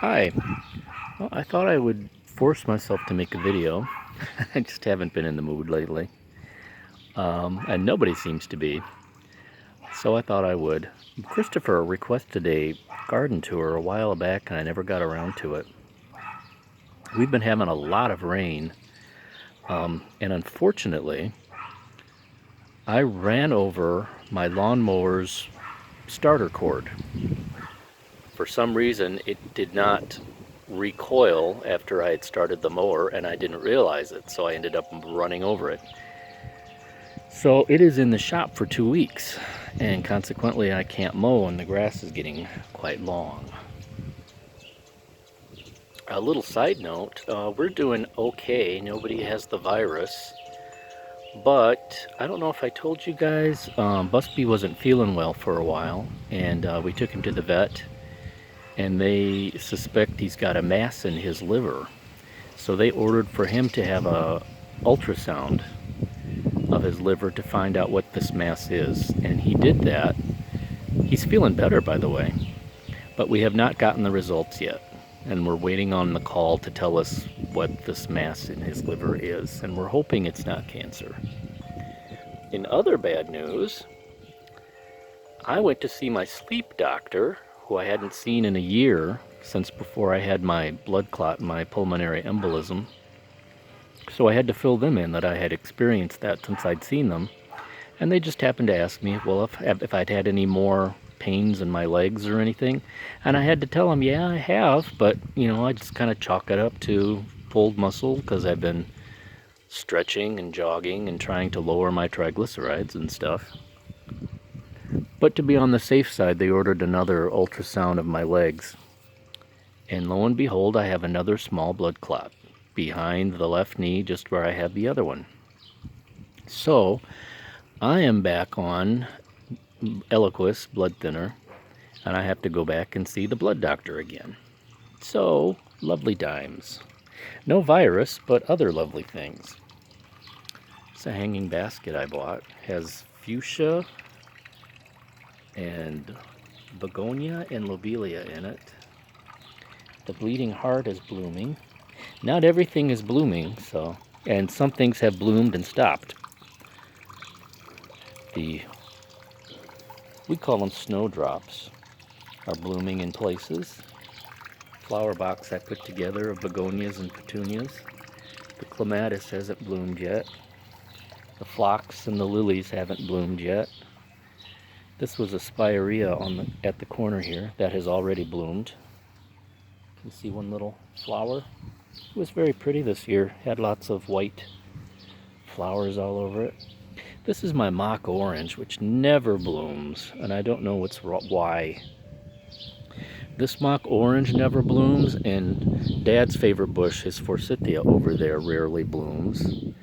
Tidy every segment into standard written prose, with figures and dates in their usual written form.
Hi. Well, I thought I would force myself to make a video. I just haven't been in the mood lately. And nobody seems to be. So I thought I would. Christopher requested a garden tour a while back and I never got around to it. We've been having a lot of rain. And unfortunately, I ran over my lawnmower's starter cord. For some reason, it did not recoil after I had started the mower and I didn't realize it, so I ended up running over it. So it is in the shop for 2 weeks, and consequently I can't mow and the grass is getting quite long. A little side note, we're doing okay. Nobody has the virus, but I don't know if I told you guys, Busby wasn't feeling well for a while, and we took him to the vet, and they suspect he's got a mass in his liver. So they ordered for him to have a ultrasound of his liver to find out what this mass is, and he did that. He's feeling better, by the way, but we have not gotten the results yet, and we're waiting on the call to tell us what this mass in his liver is, and we're hoping it's not cancer. In other bad news, I went to see my sleep doctor, who I hadn't seen in a year since before I had my blood clot and my pulmonary embolism. So I had to fill them in that I had experienced that since I'd seen them. And they just happened to ask me, well, if I'd had any more pains in my legs or anything. And I had to tell them, yeah, I have, but, I just kind of chalk it up to pulled muscle because I've been stretching and jogging and trying to lower my triglycerides and stuff. But to be on the safe side, they ordered another ultrasound of my legs. And lo and behold, I have another small blood clot behind the left knee, just where I had the other one. So I am back on Eliquis blood thinner, and I have to go back and see the blood doctor again. So, lovely times. No virus, but other lovely things. It's a hanging basket I bought. Has fuchsia and begonia and lobelia in it. The bleeding heart is blooming. Not everything is blooming, and some things have bloomed and stopped. We call them snowdrops, are blooming in places. Flower box I put together of begonias and petunias. The clematis hasn't bloomed yet. The phlox and the lilies haven't bloomed yet. This was a spirea at the corner here that has already bloomed. You can see one little flower. It was very pretty this year. Had lots of white flowers all over it. This is my mock orange, which never blooms, and I don't know why. This mock orange never blooms, and Dad's favorite bush, his forsythia over there, rarely blooms.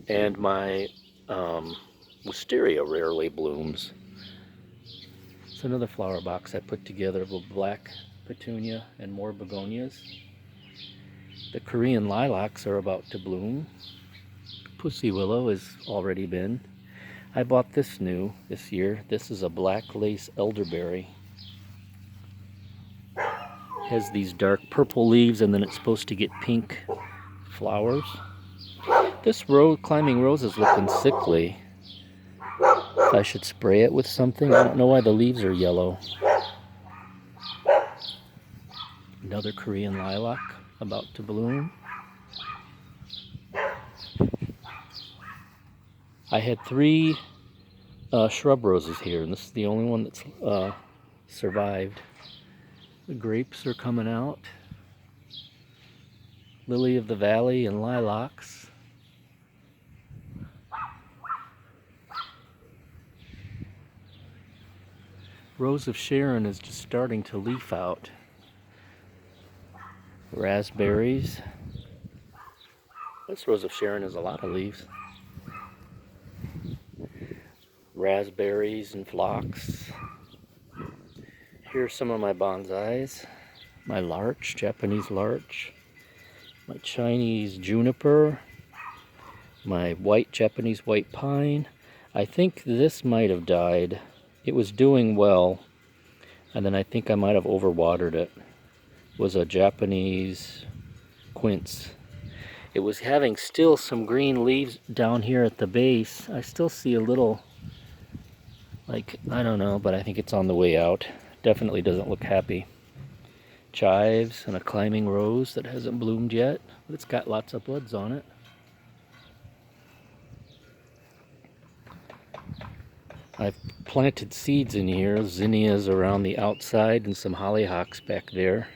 And my wisteria rarely blooms. It's another flower box I put together of a black petunia and more begonias. The Korean lilacs are about to bloom. Pussy willow has already been. I bought this new this year. This is a black lace elderberry. Has these dark purple leaves, and then it's supposed to get pink flowers. This climbing rose is looking sickly. I should spray it with something. I don't know why the leaves are yellow. Another Korean lilac about to bloom. I had 3 shrub roses here, and this is the only one that's survived. The grapes are coming out. Lily of the valley and lilacs. Rose of Sharon is just starting to leaf out. Raspberries. This Rose of Sharon has a lot of leaves. Raspberries and phlox. Here's some of my bonsais. My larch, Japanese larch. My Chinese juniper. My white Japanese white pine. I think this might have died. It was doing well, and then I think I might have overwatered it. was a Japanese quince. It was having still some green leaves down here at the base. I still see a little, like, I don't know, but I think it's on the way out. Definitely doesn't look happy. Chives and a climbing rose that hasn't bloomed yet, but it's got lots of buds on it. I've planted seeds in here, zinnias around the outside and some hollyhocks back there.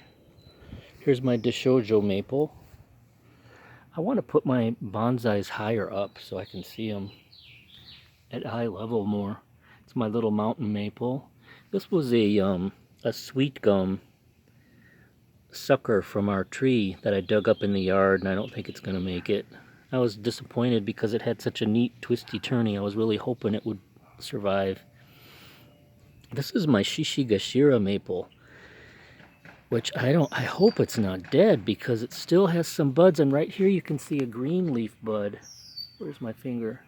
Here's my Deshojo maple. I want to put my bonsais higher up so I can see them at eye level more. It's my little mountain maple. This was a sweet gum sucker from our tree that I dug up in the yard, and I don't think it's going to make it. I was disappointed because it had such a neat twisty turny. I was really hoping it would survive. This is my Shishigashira maple, which I hope it's not dead because it still has some buds, and right here you can see a green leaf bud. Where's my finger?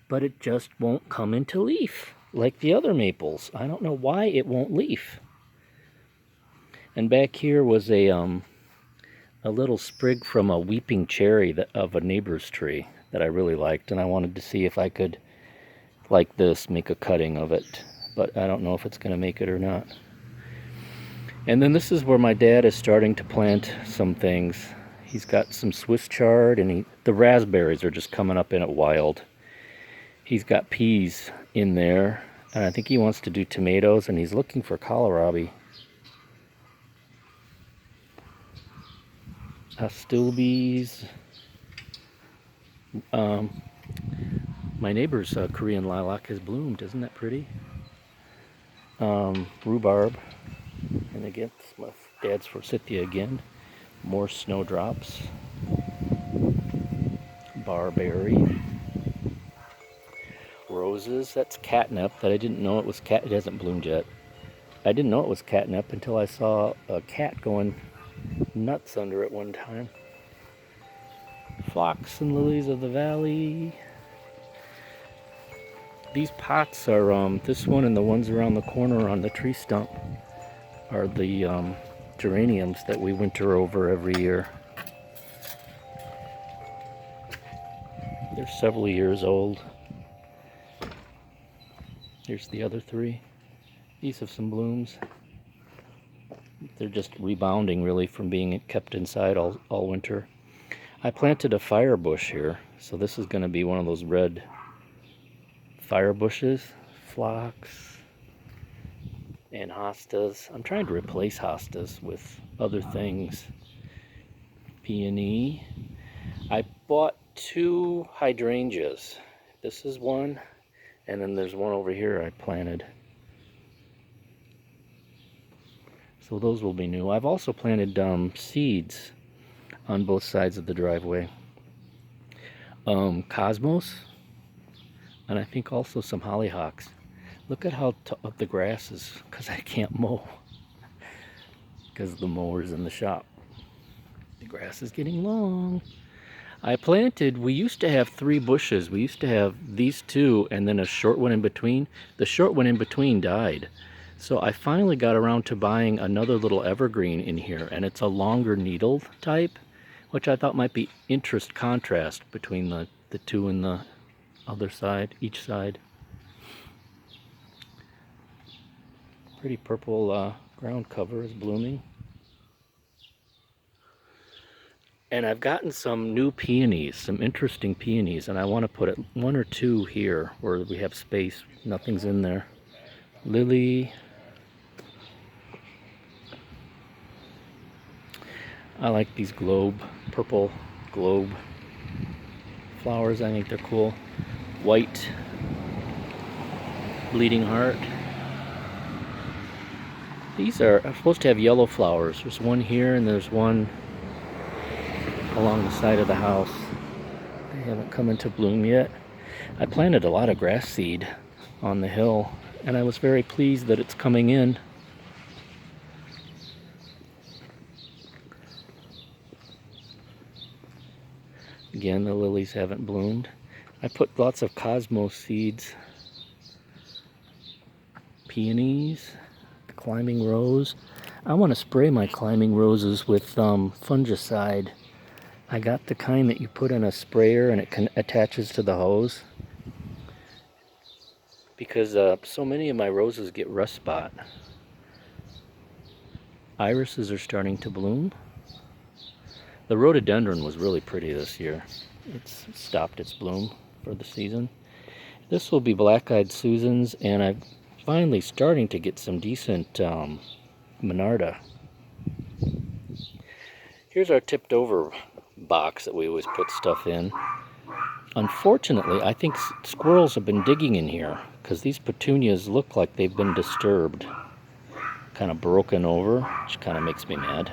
But it just won't come into leaf like the other maples. I don't know why it won't leaf. And back here was a little sprig from a weeping cherry of a neighbor's tree that I really liked, and I wanted to see if I could, like this, make a cutting of it, but I don't know if it's going to make it or not. And then this is where my dad is starting to plant some things. He's got some Swiss chard, and the raspberries are just coming up in it wild. He's got peas in there, and I think he wants to do tomatoes, and he's looking for kohlrabi. Astilbes. My neighbor's Korean lilac has bloomed. Isn't that pretty? Rhubarb. And again, it's my dad's forsythia again. More snowdrops. Barberry. Roses. That's catnip that I didn't know it was cat. It hasn't bloomed yet. I didn't know it was catnip until I saw a cat going nuts under it one time. Phlox and lilies of the valley. These pots are, this one and the ones around the corner on the tree stump are the geraniums that we winter over every year. They're several years old. Here's the other three. These have some blooms. They're just rebounding really from being kept inside all winter. I planted a fire bush here, so this is going to be one of those red fire bushes. Phlox and hostas. I'm trying to replace hostas with other things. Peony. I bought 2 hydrangeas. This is one, and then there's one over here I planted. So those will be new. I've also planted seeds on both sides of the driveway. Cosmos, and I think also some hollyhocks. Look at how up the grass is, because I can't mow. Because the mower's in the shop. The grass is getting long. We used to have 3 bushes. We used to have these 2 and then a short one in between. The short one in between died. So I finally got around to buying another little evergreen in here, and it's a longer needled type, which I thought might be contrast between the 2 and the other side, each side. Pretty purple ground cover is blooming. And I've gotten some new peonies, some interesting peonies, and I want to put 1 or 2 here where we have space. Nothing's in there. Lily. I like these purple globe flowers. I think they're cool. White bleeding heart. These are supposed to have yellow flowers. There's one here and there's one along the side of the house. They haven't come into bloom yet. I planted a lot of grass seed on the hill, and I was very pleased that it's coming in. Again, the lilies haven't bloomed. I put lots of cosmos seeds. Peonies. climbing rose. I want to spray my climbing roses with fungicide. I got the kind that you put in a sprayer and it attaches to the hose. Because so many of my roses get rust spot. Irises are starting to bloom. The rhododendron was really pretty this year. It's stopped its bloom for the season. This will be black-eyed Susans, and I'm finally starting to get some decent Monarda. Here's our tipped over box that we always put stuff in. Unfortunately, I think squirrels have been digging in here because these petunias look like they've been disturbed. Kind of broken over, which kind of makes me mad.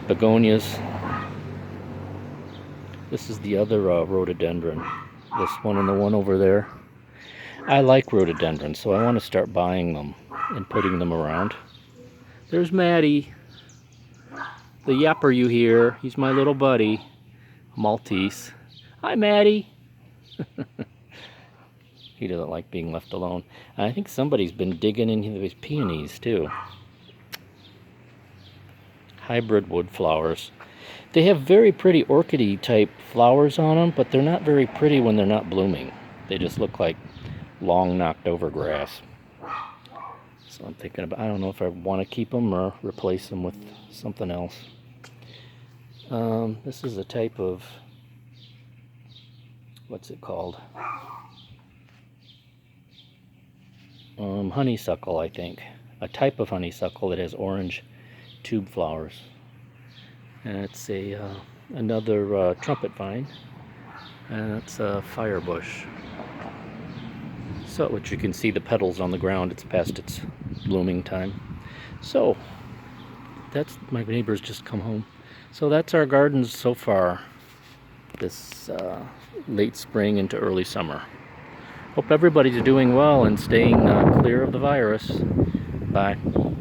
Begonias. This is the other rhododendron. This one and the one over there. I like rhododendrons, so I want to start buying them and putting them around. There's Maddie. The yapper you hear. He's my little buddy. Maltese. Hi, Maddie. He doesn't like being left alone. I think somebody's been digging into his peonies, too. Hybrid wood flowers. They have very pretty orchidy type flowers on them, but they're not very pretty when they're not blooming. They just look like long knocked over grass. So I'm thinking about, I don't know if I want to keep them or replace them with something else. This is a type of, what's it called? Honeysuckle, I think. A type of honeysuckle that has orange tube flowers. And it's another trumpet vine, and it's a firebush. So, which you can see the petals on the ground. It's past its blooming time. So, that's, my neighbors just come home. So that's our gardens so far this late spring into early summer. Hope everybody's doing well and staying clear of the virus. Bye.